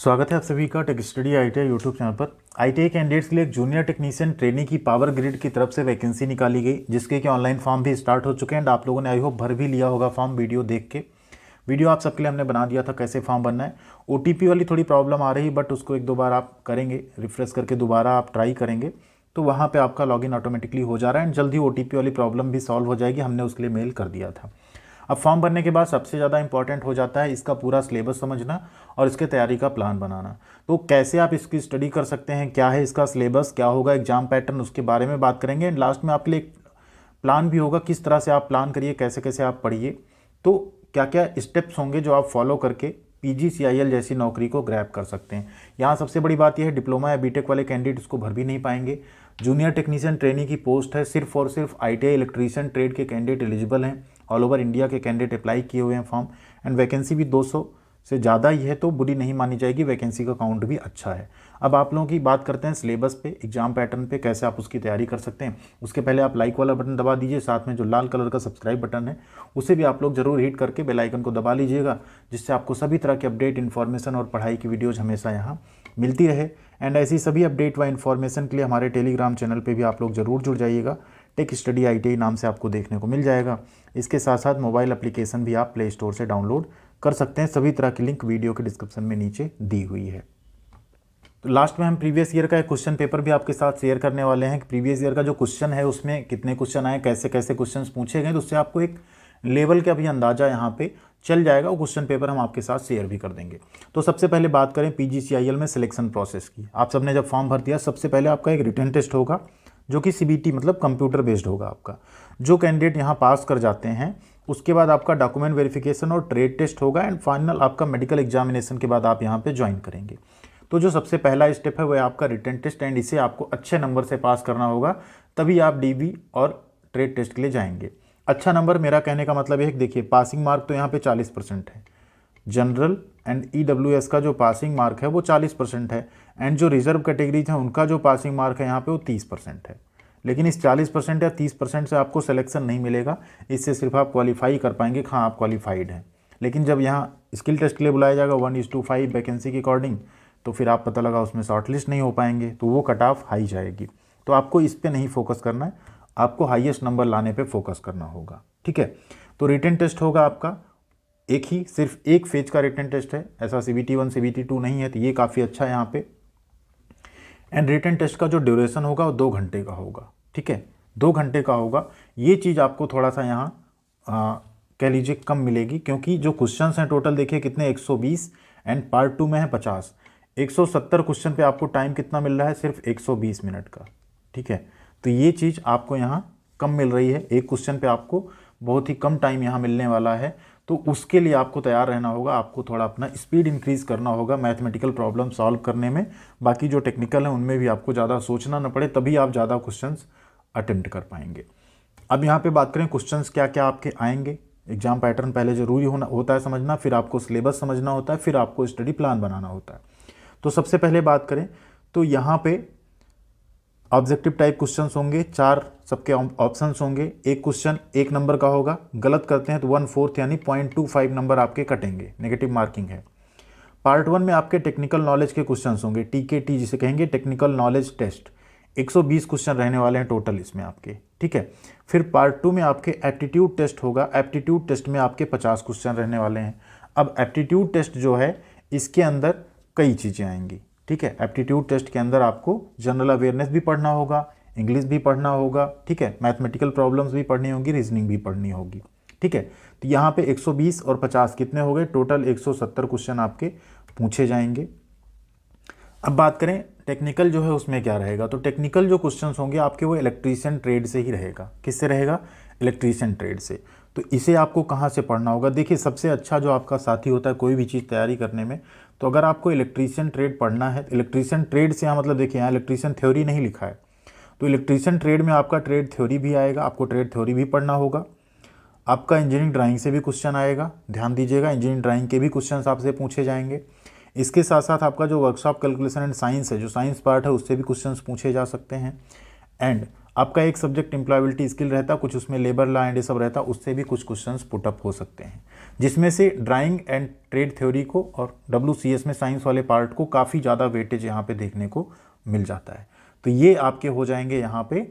स्वागत है आप सभी का tech study ITI YouTube channel पर। आईटीआई कैंडिडेट्स के लिए एक जूनियर टेक्नीशियन ट्रेनिंग की पावर ग्रिड की तरफ से वैकेंसी निकाली गई, जिसके कि ऑनलाइन फॉर्म भी स्टार्ट हो चुके हैं एंड आप लोगों ने आई होप भर भी लिया होगा फॉर्म वीडियो देख के। वीडियो आप सबके लिए हमने बना दिया था कैसे फॉर्म बनना है। ओटीपी वाली थोड़ी प्रॉब्लम आ रही, बट उसको एक दो बार आप करेंगे, रिफ्रेश करके दोबारा आप ट्राई करेंगे तो वहाँ पर आपका लॉगिन ऑटोमेटिकली हो जा रहा है एंड जल्दी ओटीपी वाली प्रॉब्लम भी सॉल्व हो जाएगी। हमने उसके लिए मेल कर दिया था। अब फॉर्म भरने के बाद सबसे ज़्यादा इंपॉर्टेंट हो जाता है इसका पूरा सिलेबस समझना और इसके तैयारी का प्लान बनाना। तो कैसे आप इसकी स्टडी कर सकते हैं, क्या है इसका सिलेबस, क्या होगा एग्जाम पैटर्न, उसके बारे में बात करेंगे एंड लास्ट में आपके लिए एक प्लान भी होगा किस तरह से आप प्लान करिए, कैसे कैसे आप पढ़िए, तो क्या क्या स्टेप्स होंगे जो आप फॉलो करके पीजीसीआईएल जैसी नौकरी को ग्रैब कर सकते हैं। यहाँ सबसे बड़ी बात यह है डिप्लोमा या बीटेक वाले कैंडिडेट इसको भर भी नहीं पाएंगे। जूनियर टेक्नीशियन ट्रेनिंग की पोस्ट है, सिर्फ और सिर्फ आईटीआई इलेक्ट्रीशियन ट्रेड के कैंडिडेट एलिजिबल हैं। ऑल ओवर इंडिया के कैंडिडेट अप्लाई किए हुए हैं फॉर्म एंड वैकेंसी भी 200 से ज़्यादा ही है, तो बुरी नहीं मानी जाएगी, वैकेंसी का काउंट भी अच्छा है। अब आप लोगों की बात करते हैं सिलेबस पे, एग्जाम पैटर्न पे, कैसे आप उसकी तैयारी कर सकते हैं। उसके पहले आप लाइक वाला बटन दबा दीजिए, साथ में जो लाल कलर का सब्सक्राइब बटन है उसे भी आप लोग जरूर हिट करके बेल आइकन को दबा लीजिएगा, जिससे आपको सभी तरह के अपडेट, इन्फॉर्मेशन और पढ़ाई की वीडियोज़ हमेशा यहाँ मिलती रहे। एंड ऐसी सभी अपडेट व इन्फॉर्मेशन के लिए हमारे टेलीग्राम चैनल पे भी आप लोग जरूर जुड़ जाइएगा। टेक स्टडी आईटीआई नाम से आपको देखने को मिल जाएगा। इसके साथ साथ मोबाइल एप्लीकेशन भी आप प्ले स्टोर से डाउनलोड कर सकते हैं। सभी तरह की लिंक वीडियो के डिस्क्रिप्शन में नीचे दी हुई है। तो लास्ट में हम प्रीवियस ईयर का एक क्वेश्चन पेपर भी आपके साथ शेयर करने वाले हैं कि प्रीवियस ईयर का जो क्वेश्चन है उसमें कितने क्वेश्चन आए, कैसे कैसे क्वेश्चन पूछे गए, तो उससे आपको एक लेवल का भी अंदाजा यहाँ पे चल जाएगा। वो क्वेश्चन पेपर हम आपके साथ शेयर भी कर देंगे। तो सबसे पहले बात करें पीजीसीआईएल में सिलेक्शन प्रोसेस की। आप सबने जब फॉर्म भर दिया सबसे पहले आपका एक रिटन टेस्ट होगा जो कि सीबीटी मतलब कंप्यूटर बेस्ड होगा आपका। जो कैंडिडेट यहाँ पास कर जाते हैं उसके बाद आपका डॉक्यूमेंट वेरिफिकेशन और ट्रेड टेस्ट होगा एंड फाइनल आपका मेडिकल एग्जामिनेशन के बाद आप यहाँ पे ज्वाइन करेंगे। तो जो सबसे पहला स्टेप है वह आपका रिटन टेस्ट एंड इसे आपको अच्छे नंबर से पास करना होगा, तभी आप डीबी और ट्रेड टेस्ट के लिए जाएंगे। अच्छा नंबर, मेरा कहने का मतलब है कि देखिए पासिंग मार्क तो यहाँ पे 40% है। जनरल एंड ईडब्ल्यूएस का जो पासिंग मार्क है वो 40% है एंड जो रिजर्व कैटेगरीज हैं उनका जो पासिंग मार्क है यहाँ पे वो 30% है। लेकिन इस 40% या 30% से आपको सिलेक्शन नहीं मिलेगा, इससे सिर्फ आप क्वालिफाई कर पाएंगे, हाँ आप क्वालिफाइड हैं। लेकिन जब यहाँ स्किल टेस्ट के लिए बुलाया जाएगा 1:5 वैकेंसी के अकॉर्डिंग, तो फिर आप पता लगा उसमें शॉर्टलिस्ट नहीं हो पाएंगे, तो वो कट ऑफ हाई जाएगी। तो आपको इस पर नहीं फोकस करना है, आपको हाईएस्ट नंबर लाने पे फोकस करना होगा, ठीक है। तो रिटन टेस्ट होगा आपका एक ही, सिर्फ एक फेज का रिटन टेस्ट है, ऐसा CBT 1 CBT 2 नहीं है, तो ये काफ़ी अच्छा है यहाँ पे। एंड रिटन टेस्ट का जो ड्यूरेशन होगा वो 2 घंटे का होगा, ठीक है, 2 घंटे का होगा। ये चीज़ आपको थोड़ा सा यहाँ कह लीजिए कम मिलेगी, क्योंकि जो क्वेश्चन हैं टोटल देखिए कितने 120 एंड पार्ट 2 में है 50। 170 क्वेश्चन पे आपको टाइम कितना मिल रहा है, सिर्फ 120 मिनट का, ठीक है। तो ये चीज़ आपको यहाँ कम मिल रही है, एक क्वेश्चन पे आपको बहुत ही कम टाइम यहाँ मिलने वाला है। तो उसके लिए आपको तैयार रहना होगा, आपको थोड़ा अपना स्पीड इंक्रीज करना होगा मैथमेटिकल प्रॉब्लम सॉल्व करने में। बाकी जो टेक्निकल हैं उनमें भी आपको ज़्यादा सोचना न पड़े, तभी आप ज़्यादा क्वेश्चंस अटेम्प्ट कर पाएंगे। अब यहाँ पे बात करें क्वेश्चंस क्या क्या आपके आएंगे। एग्जाम पैटर्न पहले ज़रूरी होता है समझना, फिर आपको सिलेबस समझना होता है, फिर आपको स्टडी प्लान बनाना होता है। तो सबसे पहले बात करें तो यहाँ पे ऑब्जेक्टिव टाइप क्वेश्चंस होंगे, 4 सबके ऑप्शंस होंगे। एक क्वेश्चन 1 नंबर का होगा, गलत करते हैं तो 1/4 यानी 0.25 नंबर आपके कटेंगे, नेगेटिव मार्किंग है। पार्ट 1 में आपके टेक्निकल नॉलेज के क्वेश्चंस होंगे, TKT जिसे कहेंगे टेक्निकल नॉलेज टेस्ट। 120 क्वेश्चन रहने वाले हैं टोटल इसमें आपके, ठीक है। फिर पार्ट 2 में आपके एप्टीट्यूड टेस्ट होगा, एप्टीट्यूड टेस्ट में आपके 50 क्वेश्चन रहने वाले हैं। अब एप्टीट्यूड टेस्ट जो है इसके अंदर कई चीज़ें आएंगी, ठीक है। एप्टीट्यूड टेस्ट के अंदर आपको जनरल अवेयरनेस भी पढ़ना होगा, इंग्लिश भी पढ़ना होगा, ठीक है, मैथमेटिकल प्रॉब्लम्स भी पढ़नी होगी, रीजनिंग भी पढ़नी होगी, ठीक है। तो यहाँ पे 120 और 50 कितने हो गए, टोटल 170 क्वेश्चन आपके पूछे जाएंगे। अब बात करें टेक्निकल जो है उसमें क्या रहेगा, तो टेक्निकल जो क्वेश्चंस होंगे आपके वो इलेक्ट्रीशियन ट्रेड से ही रहेगा। किससे रहेगा, इलेक्ट्रीशियन ट्रेड से। तो इसे आपको कहाँ से पढ़ना होगा, देखिए सबसे अच्छा जो आपका साथी होता है कोई भी चीज़ तैयारी करने में, तो अगर आपको इलेक्ट्रीशियन ट्रेड पढ़ना है, इलेक्ट्रीशियन ट्रेड से यहाँ मतलब देखिए यहाँ इलेक्ट्रीशियन थ्योरी नहीं लिखा है, तो इलेक्ट्रीशियन ट्रेड में आपका ट्रेड थ्योरी भी आएगा, आपको ट्रेड थ्योरी भी पढ़ना होगा। आपका इंजीनियरिंग ड्राइंग से भी क्वेश्चन आएगा, ध्यान दीजिएगा, इंजीनियरिंग ड्राइंग के भी क्वेश्चन आपसे पूछे जाएंगे। इसके साथ साथ आपका जो वर्कशॉप कैलकुलेशन एंड साइंस है, जो साइंस पार्ट है, उससे भी क्वेश्चंस पूछे जा सकते हैं। एंड आपका एक सब्जेक्ट एम्प्लॉयबिलिटी स्किल रहता, कुछ उसमें लेबर लॉ एंड ये सब रहता, उससे भी कुछ क्वेश्चंस पुटअप हो सकते हैं, जिसमें से ड्राइंग एंड ट्रेड थ्योरी को और WCS में साइंस वाले पार्ट को काफ़ी ज़्यादा वेटेज यहाँ पे देखने को मिल जाता है। तो ये आपके हो जाएंगे यहाँ पे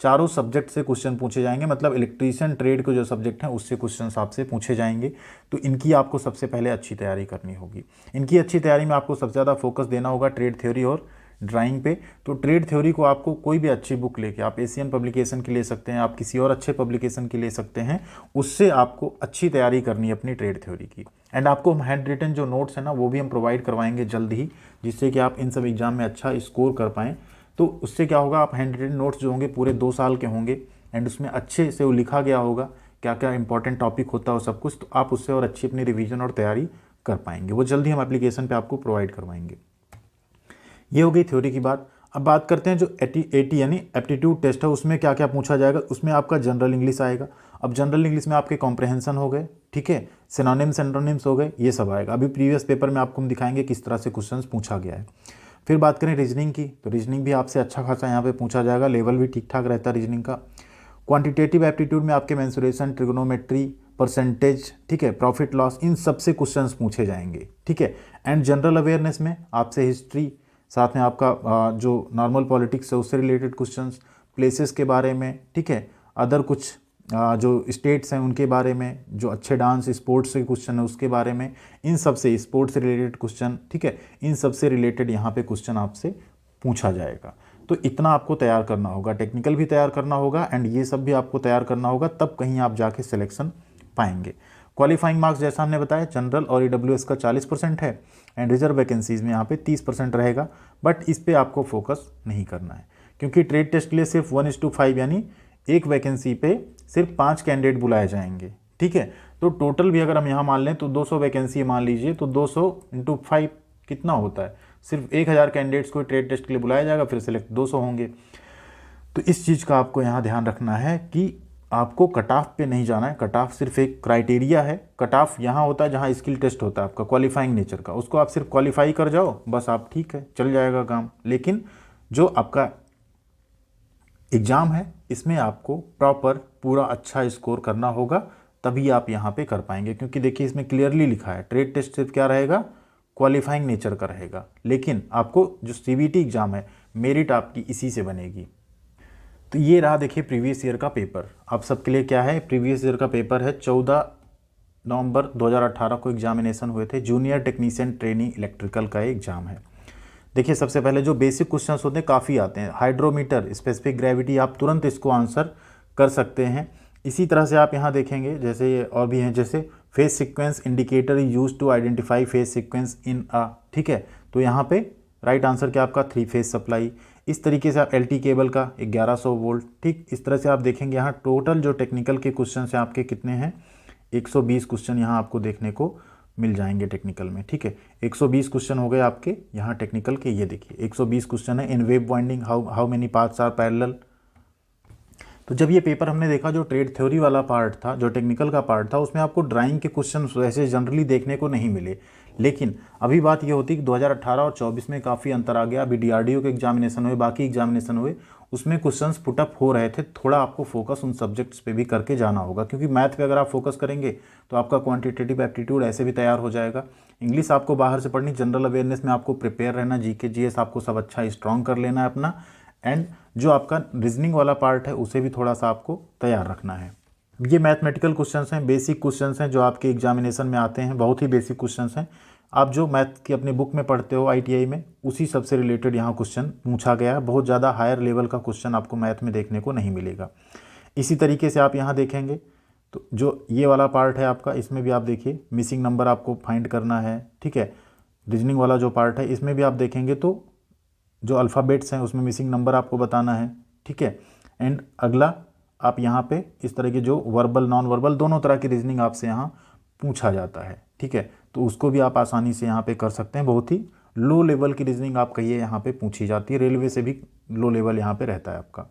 चारों सब्जेक्ट से क्वेश्चन पूछे जाएंगे, मतलब इलेक्ट्रीशियन ट्रेड के जो सब्जेक्ट हैं उससे क्वेश्चन आपसे पूछे जाएंगे। तो इनकी आपको सबसे पहले अच्छी तैयारी करनी होगी। इनकी अच्छी तैयारी में आपको सबसे ज़्यादा फोकस देना होगा ट्रेड थ्योरी और ड्राइंग पे। तो ट्रेड थ्योरी को आपको कोई भी अच्छी बुक लेके, आप एशियन पब्लिकेशन की ले सकते हैं, आप किसी और अच्छे पब्लिकेशन की ले सकते हैं, उससे आपको अच्छी तैयारी करनी है अपनी ट्रेड थ्योरी की। एंड आपको हैंड रिटन जो नोट्स है ना वो भी हम प्रोवाइड करवाएंगे जल्द ही, जिससे कि आप इन सब एग्जाम में अच्छा स्कोर कर पाएँ। तो उससे क्या होगा, आप हैंड रिटन नोट्स जो होंगे पूरे 2 साल के होंगे एंड उसमें अच्छे से वो लिखा गया होगा क्या क्या इंपॉर्टेंट टॉपिक होता है सब कुछ, तो आप उससे और अच्छी अपनी रिवीजन और तैयारी कर पाएंगे। वो जल्दी हम एप्लीकेशन पे आपको प्रोवाइड करवाएंगे। ये हो गई थ्योरी की बात। अब बात करते हैं जो एटी यानी एप्टीट्यूड टेस्ट है, उसमें क्या क्या पूछा जाएगा। उसमें आपका जनरल इंग्लिश आएगा। अब जनरल इंग्लिश में आपके कॉम्प्रहेंशन हो गए, ठीक है, सिनोनिम्स एंटोनिम्स हो गए, ये सब आएगा। अभी प्रीवियस पेपर में आपको हम दिखाएंगे किस तरह से क्वेश्चन पूछा गया है। फिर बात करें रीजनिंग की, तो रीजनिंग भी आपसे अच्छा खासा यहाँ पे पूछा जाएगा, लेवल भी ठीक ठाक रहता है रीजनिंग का। क्वांटिटेटिव एप्टीट्यूड में आपके मेंसुरेशन, ट्रिग्नोमेट्री, परसेंटेज, ठीक है, प्रॉफिट लॉस, इन सब से क्वेश्चंस पूछे जाएंगे, ठीक है। एंड जनरल अवेयरनेस में आपसे हिस्ट्री, साथ में आपका जो नॉर्मल पॉलिटिक्स है उससे रिलेटेड क्वेश्चंस, प्लेसेस के बारे में, ठीक है, अदर कुछ जो स्टेट्स हैं उनके बारे में, जो अच्छे डांस स्पोर्ट्स के क्वेश्चन है उसके बारे में, इन सब से स्पोर्ट्स से रिलेटेड क्वेश्चन, ठीक है, इन सब से रिलेटेड यहाँ पे क्वेश्चन आपसे पूछा जाएगा। तो इतना आपको तैयार करना होगा, टेक्निकल भी तैयार करना होगा एंड ये सब भी आपको तैयार करना होगा, तब कहीं आप जाके सिलेक्शन पाएंगे। क्वालिफाइंग मार्क्स जैसा हमने बताया, जनरल और EWS का 40% है एंड रिजर्व वैकेंसीज़ में यहाँ पे 30% रहेगा, बट इस पर आपको फोकस नहीं करना है, क्योंकि ट्रेड टेस्ट के लिए सिर्फ 1:5 यानी एक वैकेंसी पे सिर्फ 5 कैंडिडेट बुलाए जाएंगे, ठीक है। तो टोटल भी अगर हम यहाँ मान लें तो 200 वैकेंसी मान लीजिए, तो 200 × 5 कितना होता है, सिर्फ 1000 कैंडिडेट्स को ट्रेड टेस्ट के लिए बुलाया जाएगा, फिर सिलेक्ट 200 होंगे। तो इस चीज़ का आपको यहाँ ध्यान रखना है कि आपको कट ऑफ पे नहीं जाना है। कट ऑफ सिर्फ एक क्राइटेरिया है। कट ऑफ यहाँ होता है जहाँ स्किल टेस्ट होता है आपका क्वालिफाइंग नेचर का, उसको आप सिर्फ क्वालिफाई कर जाओ बस, आप ठीक है, चल जाएगा काम। लेकिन जो आपका एग्ज़ाम है इसमें आपको प्रॉपर पूरा अच्छा स्कोर करना होगा, तभी आप यहाँ पे कर पाएंगे। क्योंकि देखिए इसमें क्लियरली लिखा है ट्रेड टेस्ट सिर्फ क्या रहेगा, क्वालिफाइंग नेचर का रहेगा, लेकिन आपको जो CBT एग्ज़ाम है मेरिट आपकी इसी से बनेगी। तो ये रहा देखिए प्रीवियस ईयर का पेपर। आप सबके लिए क्या है, प्रीवियस ईयर का पेपर है। 14 नवंबर 2018 को एग्जामिनेशन हुए थे। जूनियर टेक्नीशियन ट्रेनी इलेक्ट्रिकल का एग्ज़ाम है। देखिए सबसे पहले जो बेसिक क्वेश्चंस होते हैं काफ़ी आते हैं। हाइड्रोमीटर, स्पेसिफिक ग्रेविटी, आप तुरंत इसको आंसर कर सकते हैं। इसी तरह से आप यहाँ देखेंगे जैसे ये और भी हैं, जैसे phase sequence indicator use to identify phase sequence in uh, ठीक है। तो यहाँ पे राइट आंसर क्या आपका 3 फेज सप्लाई। इस तरीके से आप LT केबल का 1100 वोल्ट, ठीक। इस तरह से आप देखेंगे यहाँ टोटल जो टेक्निकल के क्वेश्चन हैं आपके कितने हैं, 120 क्वेश्चन यहाँ आपको देखने को मिल जाएंगे टेक्निकल में, ठीक है। 120 क्वेश्चन हो गए आपके यहाँ टेक्निकल के। ये देखिए 120 क्वेश्चन है। In wave winding how many parts are parallel. तो जब ये पेपर हमने देखा, जो ट्रेड थ्योरी वाला पार्ट था, जो टेक्निकल का पार्ट था, उसमें आपको ड्राइंग के क्वेश्चन वैसे जनरली देखने को नहीं मिले। लेकिन अभी बात ये होती कि 2018 और 24 में काफ़ी अंतर आ गया। अभी DRDO के एग्जामिनेशन हुए, बाकी एग्जामिनेशन हुए, उसमें क्वेश्चंस पुटअप हो रहे थे। थोड़ा आपको फोकस उन सब्जेक्ट्स पे भी करके जाना होगा, क्योंकि मैथ पे अगर आप फोकस करेंगे तो आपका क्वांटिटेटिव एप्टीट्यूड ऐसे भी तैयार हो जाएगा। इंग्लिश आपको बाहर से पढ़नी, जनरल अवेयरनेस में आपको प्रिपेयर रहना, GK GS आपको सब अच्छा स्ट्रॉन्ग कर लेना है अपना। एंड जो आपका रीजनिंग वाला पार्ट है उसे भी थोड़ा सा आपको तैयार रखना है। ये मैथमेटिकल क्वेश्चंस हैं, बेसिक क्वेश्चंस हैं जो आपके एग्जामिनेशन में आते हैं, बहुत ही बेसिक क्वेश्चंस हैं। आप जो मैथ की अपनी बुक में पढ़ते हो ITI में, उसी सबसे रिलेटेड यहाँ क्वेश्चन पूछा गया है। बहुत ज़्यादा हायर लेवल का क्वेश्चन आपको मैथ में देखने को नहीं मिलेगा। इसी तरीके से आप यहाँ देखेंगे तो जो ये वाला पार्ट है आपका, इसमें भी आप देखिए मिसिंग नंबर आपको फाइंड करना है, ठीक है। रीजनिंग वाला जो पार्ट है इसमें भी आप देखेंगे तो जो अल्फ़ाबेट्स हैं उसमें मिसिंग नंबर आपको बताना है, ठीक है। एंड अगला आप यहाँ पे इस तरह के जो वर्बल नॉन वर्बल दोनों तरह की रीजनिंग आपसे यहाँ पूछा जाता है, ठीक है। तो उसको भी आप आसानी से यहाँ पे कर सकते हैं। बहुत ही लो लेवल की रीजनिंग आप कहिए यहाँ पे पूछी जाती है, रेलवे से भी लो लेवल यहाँ पे रहता है आपका।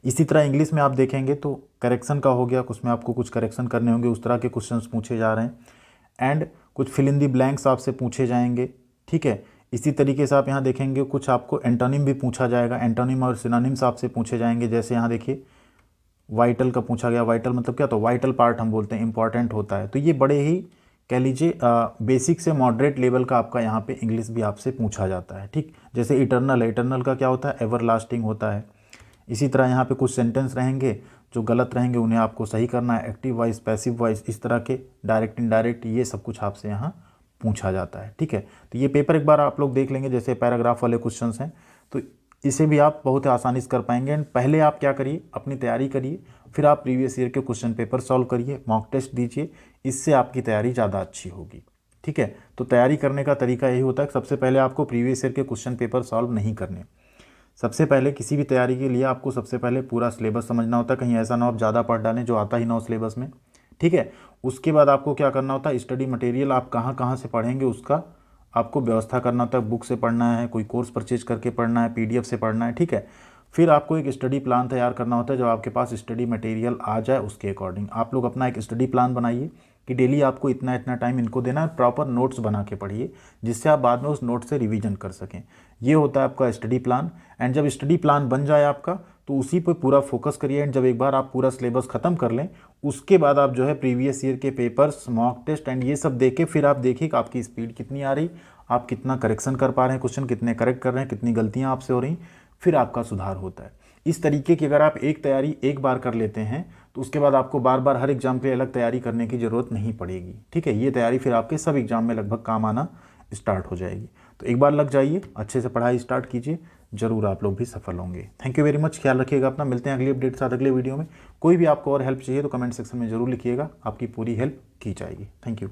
इसी तरह इंग्लिश में आप देखेंगे तो करेक्शन का हो गया, उसमें आपको कुछ करेक्शन करने होंगे, उस तरह के क्वेश्चंस पूछे जा रहे हैं। एंड कुछ फिल इन दी ब्लैंक्स आपसे पूछे जाएंगे, ठीक है। इसी तरीके से आप यहाँ देखेंगे कुछ आपको एंटोनिम भी पूछा जाएगा, एंटोनिम और सिनोनिम्स आपसे पूछे जाएंगे। जैसे यहाँ देखिए वाइटल का पूछा गया, वाइटल मतलब क्या, तो वाइटल पार्ट हम बोलते हैं, इंपॉर्टेंट होता है। तो ये बड़े ही कह लीजिए बेसिक से मॉडरेट लेवल का आपका यहाँ पे इंग्लिश भी आपसे पूछा जाता है, ठीक। जैसे इटर्नल है, इटर्नल का क्या होता है, एवर लास्टिंग होता है। इसी तरह यहाँ पे कुछ सेंटेंस रहेंगे जो गलत रहेंगे, उन्हें आपको सही करना है, एक्टिव वॉइस, पैसिव वॉइस, इस तरह के, डायरेक्ट इनडायरेक्ट, ये सब कुछ आपसे यहाँ पूछा जाता है, ठीक है। तो ये पेपर एक बार आप लोग देख लेंगे, जैसे पैराग्राफ वाले क्वेश्चंस हैं, तो इसे भी आप बहुत आसानी से कर पाएंगे। एंड पहले आप क्या करिए, अपनी तैयारी करिए, फिर आप प्रीवियस ईयर के क्वेश्चन पेपर सॉल्व करिए, मॉक टेस्ट दीजिए, इससे आपकी तैयारी ज़्यादा अच्छी होगी, ठीक है। तो तैयारी करने का तरीका यही होता है कि सबसे पहले आपको प्रीवियस ईयर के क्वेश्चन पेपर सॉल्व नहीं करने। सबसे पहले किसी भी तैयारी के लिए आपको सबसे पहले पूरा सिलेबस समझना होता है, कहीं ऐसा ना हो आप ज़्यादा पढ़ डालें जो आता ही ना हो सिलेबस में, ठीक है। उसके बाद आपको क्या करना होता है, स्टडी मटेरियल आप कहाँ कहाँ से पढ़ेंगे उसका आपको व्यवस्था करना होता है। बुक से पढ़ना है, कोई कोर्स परचेज करके पढ़ना है, PDF से पढ़ना है, ठीक है। फिर आपको एक स्टडी प्लान तैयार करना होता है, जब आपके पास स्टडी मटेरियल आ जाए उसके अकॉर्डिंग आप लोग अपना एक स्टडी प्लान बनाइए कि डेली आपको इतना इतना टाइम इनको देना है, प्रॉपर नोट्स बना के पढ़िए, जिससे आप बाद में उस नोट से रिवीजन कर सकें। ये होता है आपका स्टडी प्लान। एंड जब स्टडी प्लान बन जाए आपका, तो उसी पर पूरा फोकस करिए। एंड जब एक बार आप पूरा सिलेबस ख़त्म कर लें, उसके बाद आप जो है प्रीवियस ईयर के पेपर्स, मॉक टेस्ट एंड ये सब देके फिर आप देखिए कि आपकी स्पीड कितनी आ रही, आप कितना करेक्शन कर पा रहे हैं, क्वेश्चन कितने करेक्ट कर रहे हैं, कितनी गलतियाँ आपसे हो रही, फिर आपका सुधार होता है। इस तरीके की अगर आप एक तैयारी एक बार कर लेते हैं, तो उसके बाद आपको बार बार हर एग्जाम के लिए अलग तैयारी करने की ज़रूरत नहीं पड़ेगी, ठीक है। ये तैयारी फिर आपके सब एग्जाम में लगभग काम आना स्टार्ट हो जाएगी। तो एक बार लग जाइए, अच्छे से पढ़ाई स्टार्ट कीजिए, ज़रूर आप लोग भी सफल होंगे। थैंक यू वेरी मच, ख्याल रखिएगा अपना। मिलते हैं अगली अपडेट साथ अगले वीडियो में। कोई भी आपको और हेल्प चाहिए तो कमेंट सेक्शन में ज़रूर लिखिएगा, आपकी पूरी हेल्प की जाएगी। Thank you.